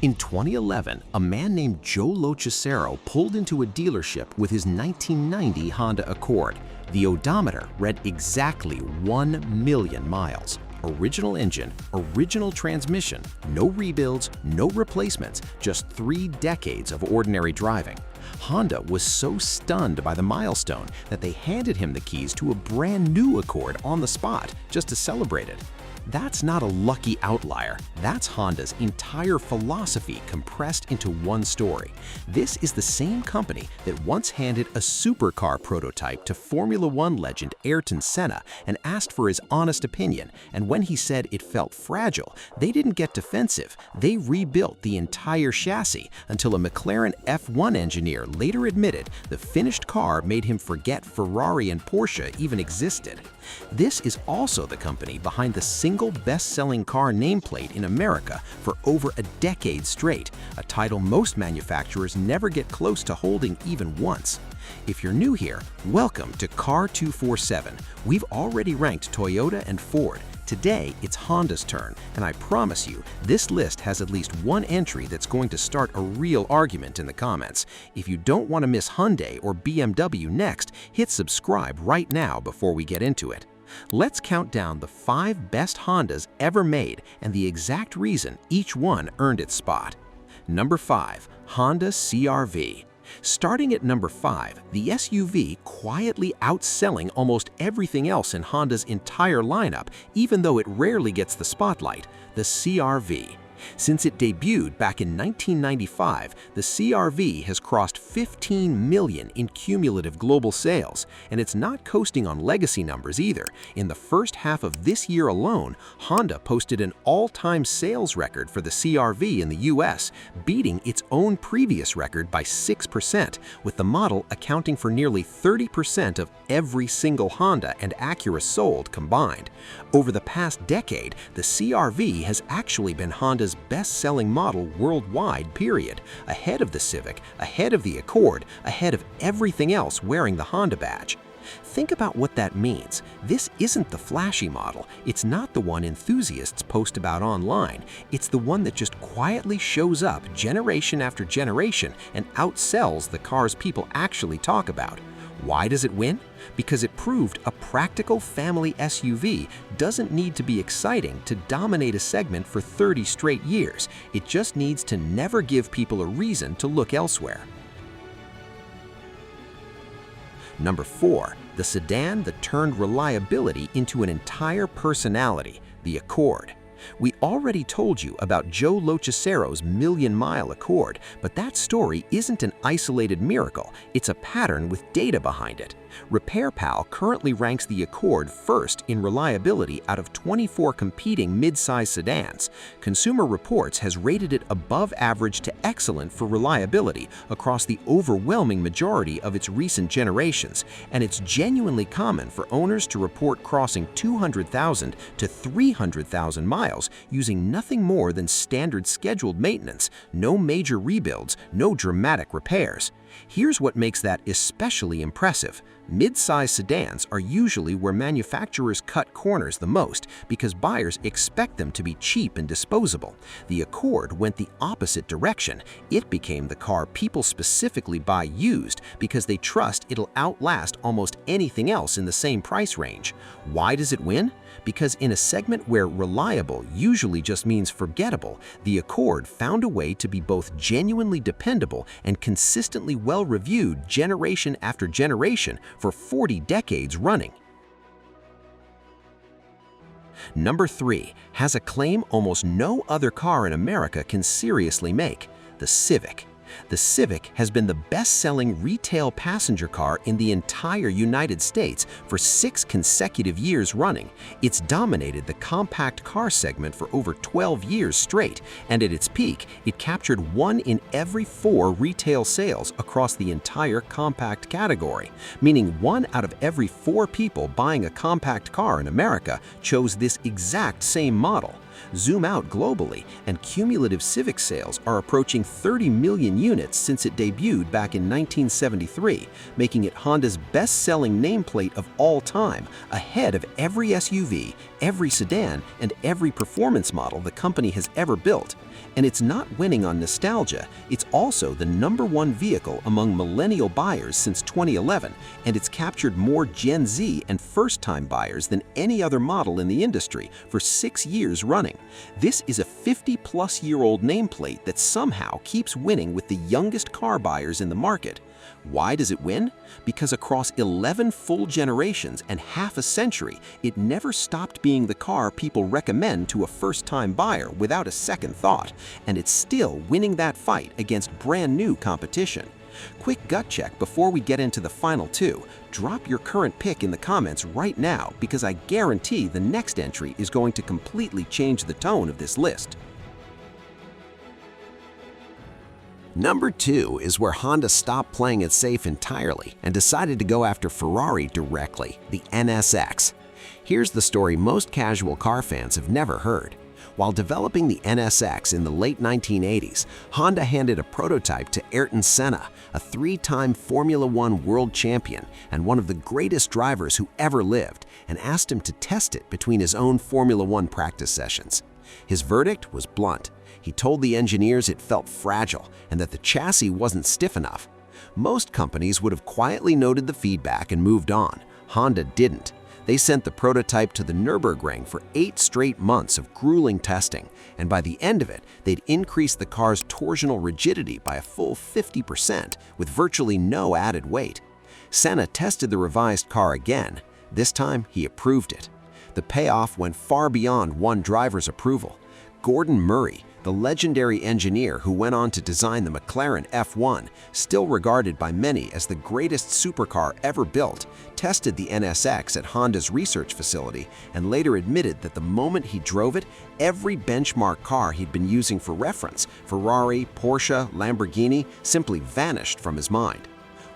In 2011, a man named Joe LoCicero pulled into a dealership with his 1990 Honda Accord. The odometer read exactly 1 million miles. Original engine, original transmission, no rebuilds, no replacements, just 3 decades of ordinary driving. Honda was so stunned by the milestone that they handed him the keys to a brand new Accord on the spot just to celebrate it. That's not a lucky outlier. That's Honda's entire philosophy compressed into one story. This is the same company that once handed a supercar prototype to Formula One legend Ayrton Senna and asked for his honest opinion, and when he said it felt fragile, they didn't get defensive. They rebuilt the entire chassis until a McLaren F1 engineer later admitted the finished car made him forget Ferrari and Porsche even existed. This is also the company behind the single best-selling car nameplate in America for over a decade straight, a title most manufacturers never get close to holding even once. If you're new here, welcome to Car 247. We've already ranked Toyota and Ford. Today, it's Honda's turn, and I promise you, this list has at least one entry that's going to start a real argument in the comments. If you don't want to miss Hyundai or BMW next, hit subscribe right now before we get into it. Let's count down the 5 best Hondas ever made and the exact reason each one earned its spot. Number 5. Honda CR-V. Starting at number 5, the SUV quietly outselling almost everything else in Honda's entire lineup, even though it rarely gets the spotlight, the CR-V. Since it debuted back in 1995, the CR-V has crossed 15 million in cumulative global sales, and it's not coasting on legacy numbers either. In the first half of this year alone, Honda posted an all-time sales record for the CR-V in the US, beating its own previous record by 6%, with the model accounting for nearly 30% of every single Honda and Acura sold combined. Over the past decade, the CR-V has actually been Honda's best-selling model worldwide, period, ahead of the Civic, ahead of the Accord, ahead of everything else wearing the Honda badge. Think about what that means. This isn't the flashy model. It's not the one enthusiasts post about online. It's the one that just quietly shows up generation after generation and outsells the cars people actually talk about. Why does it win? Because it proved a practical family SUV doesn't need to be exciting to dominate a segment for 30 straight years. It just needs to never give people a reason to look elsewhere. Number 4. The sedan that turned reliability into an entire personality, the Accord. We already told you about Joe LoCicero's million-mile Accord, but that story isn't an isolated miracle. It's a pattern with data behind it. RepairPal currently ranks the Accord first in reliability out of 24 competing mid-size sedans. Consumer Reports has rated it above average to excellent for reliability across the overwhelming majority of its recent generations, and it's genuinely common for owners to report crossing 200,000 to 300,000 miles using nothing more than standard scheduled maintenance, no major rebuilds, no dramatic repairs. Here's what makes that especially impressive. Mid-size sedans are usually where manufacturers cut corners the most because buyers expect them to be cheap and disposable. The Accord went the opposite direction. It became the car people specifically buy used because they trust it'll outlast almost anything else in the same price range. Why does it win? Because in a segment where reliable usually just means forgettable, the Accord found a way to be both genuinely dependable and consistently well-reviewed generation after generation for 40 decades running. Number 3 has a claim almost no other car in America can seriously make, the Civic. The Civic has been the best-selling retail passenger car in the entire United States for 6 consecutive years running. It's dominated the compact car segment for over 12 years straight, and at its peak, it captured 1 in every 4 retail sales across the entire compact category, meaning 1 out of every 4 people buying a compact car in America chose this exact same model. Zoom out globally, and cumulative Civic sales are approaching 30 million units since it debuted back in 1973, making it Honda's best-selling nameplate of all time, ahead of every SUV, every sedan, and every performance model the company has ever built. And it's not winning on nostalgia, it's also the #1 vehicle among millennial buyers since 2011, and it's captured more Gen Z and first-time buyers than any other model in the industry for 6 years running. This is a 50-plus-year-old nameplate that somehow keeps winning with the youngest car buyers in the market. Why does it win? Because across 11 full generations and half a century, it never stopped being the car people recommend to a first-time buyer without a second thought, and it's still winning that fight against brand new competition. Quick gut check before we get into the final two. Drop your current pick in the comments right now because I guarantee the next entry is going to completely change the tone of this list. Number 2 is where Honda stopped playing it safe entirely and decided to go after Ferrari directly, the NSX. Here's the story most casual car fans have never heard. While developing the NSX in the late 1980s, Honda handed a prototype to Ayrton Senna, a 3-time Formula One world champion and one of the greatest drivers who ever lived, and asked him to test it between his own Formula One practice sessions. His verdict was blunt. He told the engineers it felt fragile and that the chassis wasn't stiff enough. Most companies would have quietly noted the feedback and moved on. Honda didn't. They sent the prototype to the Nürburgring for 8 straight months of grueling testing, and by the end of it, they'd increased the car's torsional rigidity by a full 50% with virtually no added weight. Senna tested the revised car again. This time, he approved it. The payoff went far beyond one driver's approval. Gordon Murray, the legendary engineer who went on to design the McLaren F1, still regarded by many as the greatest supercar ever built, tested the NSX at Honda's research facility and later admitted that the moment he drove it, every benchmark car he'd been using for reference, Ferrari, Porsche, Lamborghini, simply vanished from his mind.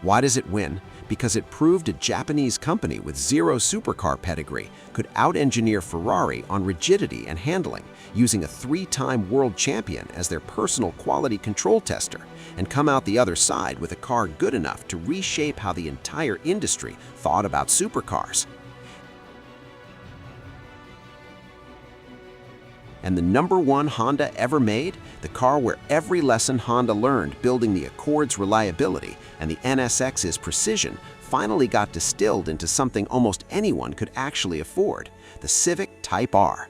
Why does it win? Because it proved a Japanese company with zero supercar pedigree could out-engineer Ferrari on rigidity and handling, using a 3-time world champion as their personal quality control tester, and come out the other side with a car good enough to reshape how the entire industry thought about supercars. And the #1 Honda ever made, the car where every lesson Honda learned building the Accord's reliability and the NSX's precision finally got distilled into something almost anyone could actually afford, the Civic Type R.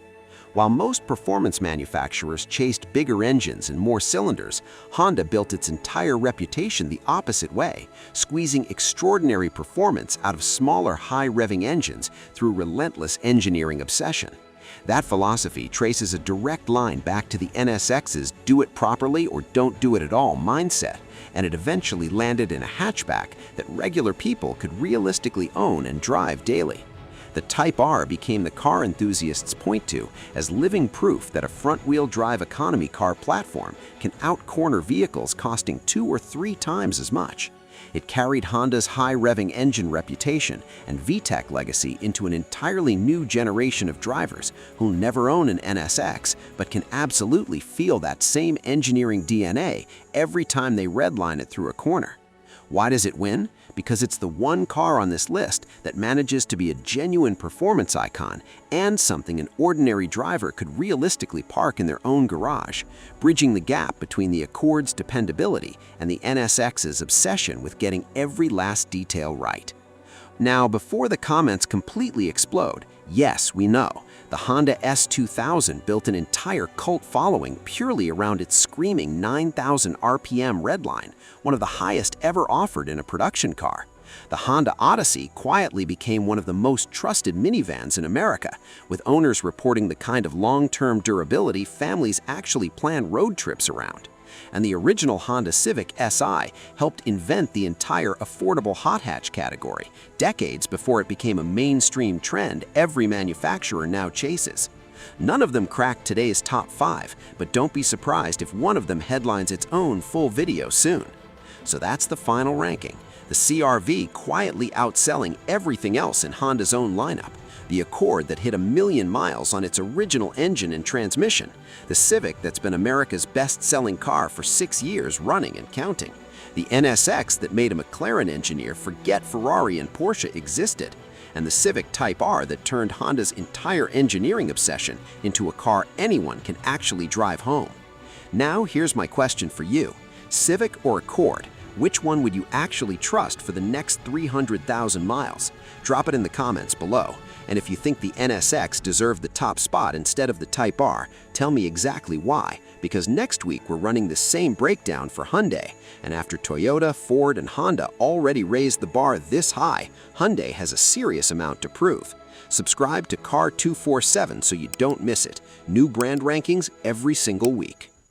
While most performance manufacturers chased bigger engines and more cylinders, Honda built its entire reputation the opposite way, squeezing extraordinary performance out of smaller high-revving engines through relentless engineering obsession. That philosophy traces a direct line back to the NSX's do it properly or don't do it at all mindset, and it eventually landed in a hatchback that regular people could realistically own and drive daily. The Type R became the car enthusiasts point to as living proof that a front-wheel drive economy car platform can out-corner vehicles costing 2 or 3 times as much. It carried Honda's high-revving engine reputation and VTEC legacy into an entirely new generation of drivers who'll never own an NSX but can absolutely feel that same engineering DNA every time they redline it through a corner. Why does it win? Because it's the one car on this list that manages to be a genuine performance icon and something an ordinary driver could realistically park in their own garage, bridging the gap between the Accord's dependability and the NSX's obsession with getting every last detail right. Now, before the comments completely explode, yes, we know, the Honda S2000 built an entire cult following purely around its screaming 9,000 RPM redline, one of the highest ever offered in a production car. The Honda Odyssey quietly became one of the most trusted minivans in America, with owners reporting the kind of long-term durability families actually plan road trips around. And the original Honda Civic Si helped invent the entire affordable hot hatch category, decades before it became a mainstream trend every manufacturer now chases. None of them cracked today's top 5, but don't be surprised if one of them headlines its own full video soon. So that's the final ranking. The CR-V quietly outselling everything else in Honda's own lineup. The Accord that hit 1 million miles on its original engine and transmission. The Civic that's been America's best-selling car for 6 years running and counting. The NSX that made a McLaren engineer forget Ferrari and Porsche existed. And the Civic Type R that turned Honda's entire engineering obsession into a car anyone can actually drive home. Now here's my question for you. Civic or Accord? Which one would you actually trust for the next 300,000 miles? Drop it in the comments below. And if you think the NSX deserved the top spot instead of the Type R, tell me exactly why, because next week we're running the same breakdown for Hyundai. And after Toyota, Ford, and Honda already raised the bar this high, Hyundai has a serious amount to prove. Subscribe to Car 247 so you don't miss it. New brand rankings every single week.